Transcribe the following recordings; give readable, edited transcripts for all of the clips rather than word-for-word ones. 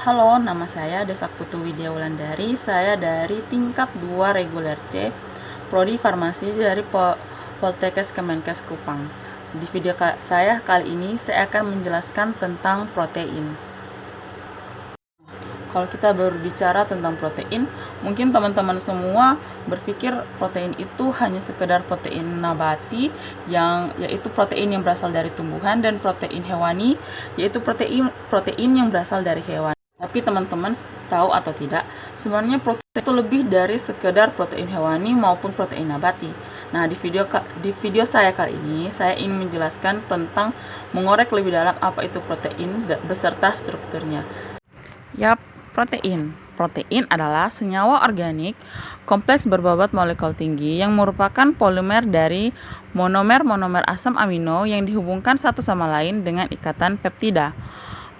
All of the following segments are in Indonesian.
Halo, nama saya Desa Putu Widya Wulandari. Saya dari tingkat 2 reguler C, Prodi Farmasi dari Poltekkes Kemenkes Kupang. Di video saya kali ini saya akan menjelaskan tentang protein. Kalau kita berbicara tentang protein, mungkin teman-teman semua berpikir protein itu hanya sekedar protein nabati, yaitu protein yang berasal dari tumbuhan, dan protein hewani, yaitu protein yang berasal dari hewan. Tapi teman-teman tahu atau tidak, sebenarnya protein itu lebih dari sekedar protein hewani maupun protein nabati. Nah, di video saya kali ini, saya ingin menjelaskan tentang mengorek lebih dalam apa itu protein beserta strukturnya. Yap, protein. Protein adalah senyawa organik kompleks berbobot molekul tinggi yang merupakan polimer dari monomer-monomer asam amino yang dihubungkan satu sama lain dengan ikatan peptida.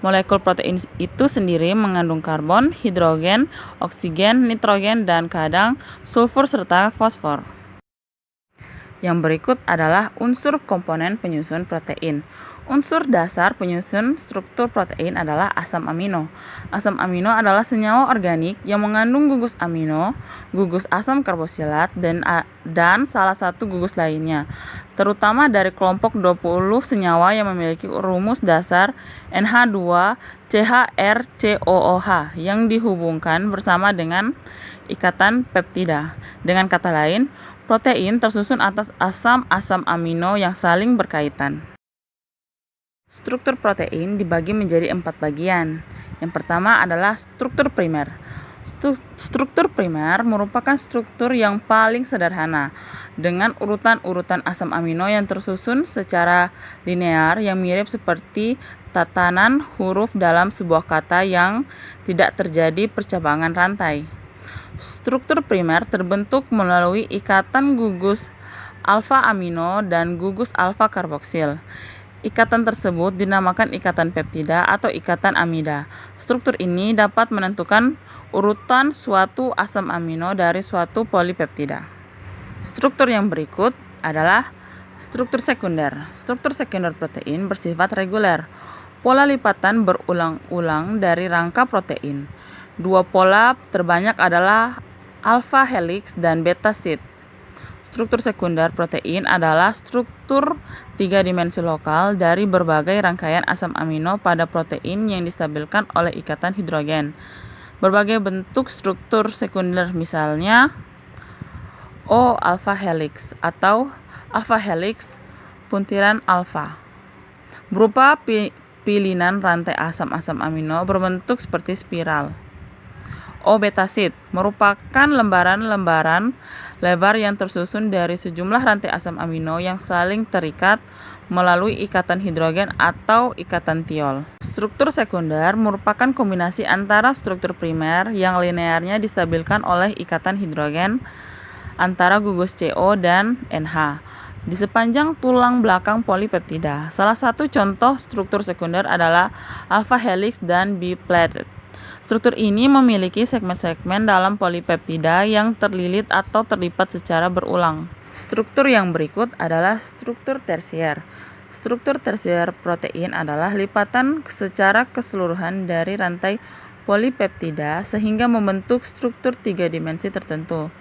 Molekul protein itu sendiri mengandung karbon, hidrogen, oksigen, nitrogen, dan kadang sulfur serta fosfor. Yang berikut adalah unsur komponen penyusun protein. Unsur dasar penyusun struktur protein adalah asam amino. Asam amino adalah senyawa organik yang mengandung gugus amino, gugus asam karboksilat, dan salah satu gugus lainnya, terutama dari kelompok 20 senyawa yang memiliki rumus dasar NH2CHRCOOH yang dihubungkan bersama dengan ikatan peptida. Dengan kata lain, protein tersusun atas asam-asam amino yang saling berkaitan. Struktur protein dibagi menjadi 4 bagian. Yang pertama adalah struktur primer. Struktur primer merupakan struktur yang paling sederhana, dengan urutan-urutan asam amino yang tersusun secara linear yang mirip seperti tatanan huruf dalam sebuah kata yang tidak terjadi percabangan rantai. Struktur primer terbentuk melalui ikatan gugus alfa amino dan gugus alfa karboksil. Ikatan tersebut dinamakan ikatan peptida atau ikatan amida. Struktur ini dapat menentukan urutan suatu asam amino dari suatu polipeptida. Struktur yang berikut adalah struktur sekunder. Struktur sekunder protein bersifat reguler. Pola lipatan berulang-ulang dari rangka protein. Dua pola terbanyak adalah alpha helix dan beta sheet. Struktur sekunder protein adalah struktur 3 dimensi lokal dari berbagai rangkaian asam amino pada protein yang distabilkan oleh ikatan hidrogen. Berbagai bentuk struktur sekunder misalnya O alpha helix atau alpha helix puntiran alfa, berupa pilihan rantai asam-asam amino berbentuk seperti spiral. O beta sheet merupakan lembaran-lembaran lebar yang tersusun dari sejumlah rantai asam amino yang saling terikat melalui ikatan hidrogen atau ikatan tiol. Struktur sekunder merupakan kombinasi antara struktur primer yang linearnya distabilkan oleh ikatan hidrogen antara gugus CO dan NH di sepanjang tulang belakang polipeptida. Salah satu contoh struktur sekunder adalah alpha helix dan bipleted. Struktur ini memiliki segmen-segmen dalam polipeptida yang terlilit atau terlipat secara berulang. Struktur yang berikut adalah struktur tersier. Struktur tersier protein adalah lipatan secara keseluruhan dari rantai polipeptida sehingga membentuk struktur 3 dimensi tertentu.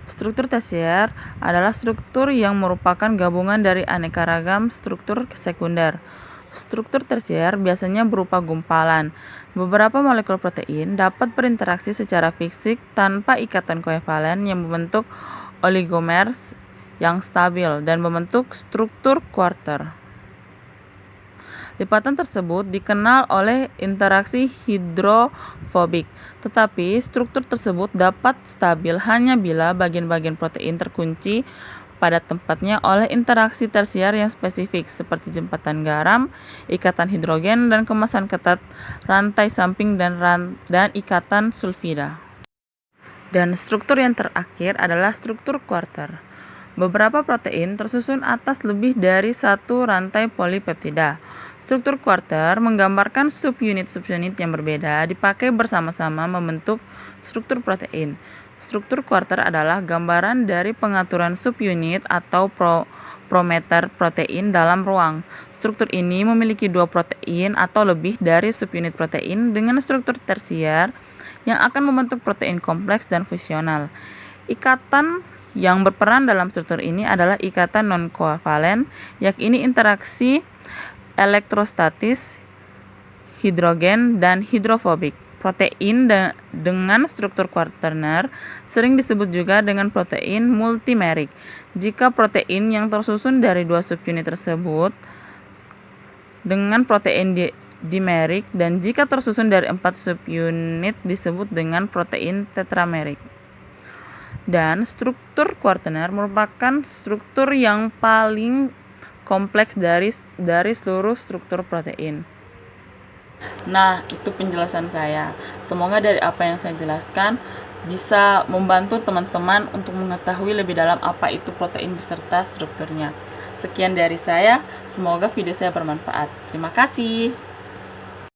Struktur tersier adalah struktur yang merupakan gabungan dari aneka ragam struktur sekunder. Struktur tersier biasanya berupa gumpalan. Beberapa molekul protein dapat berinteraksi secara fisik tanpa ikatan koevalen yang membentuk oligomers yang stabil dan membentuk struktur quarter. Lipatan tersebut dikenal oleh interaksi hidrofobik, tetapi struktur tersebut dapat stabil hanya bila bagian-bagian protein terkunci pada tempatnya oleh interaksi tersier yang spesifik seperti jembatan garam, ikatan hidrogen, dan kemasan ketat rantai samping dan ikatan sulfida. Dan struktur yang terakhir adalah struktur quarter. Beberapa protein tersusun atas lebih dari satu rantai polipeptida. Struktur quarter menggambarkan subunit-subunit yang berbeda dipakai bersama-sama membentuk struktur protein. Struktur quarter adalah gambaran dari pengaturan subunit atau parameter protein dalam ruang. Struktur ini memiliki 2 protein atau lebih dari subunit protein dengan struktur tersier yang akan membentuk protein kompleks dan fusional. Ikatan yang berperan dalam struktur ini adalah ikatan non-koavalen, yakni interaksi elektrostatis, hidrogen, dan hidrofobik. Protein dengan struktur quaterner sering disebut juga dengan protein multimerik. Jika protein yang tersusun dari 2 subunit tersebut dengan protein dimerik, dan jika tersusun dari 4 subunit disebut dengan protein tetramerik. Dan struktur quaterner merupakan struktur yang paling kompleks dari seluruh struktur protein. Nah, itu penjelasan saya. Semoga dari apa yang saya jelaskan bisa membantu teman-teman untuk mengetahui lebih dalam apa itu protein beserta strukturnya. Sekian dari saya, semoga video saya bermanfaat. Terima kasih.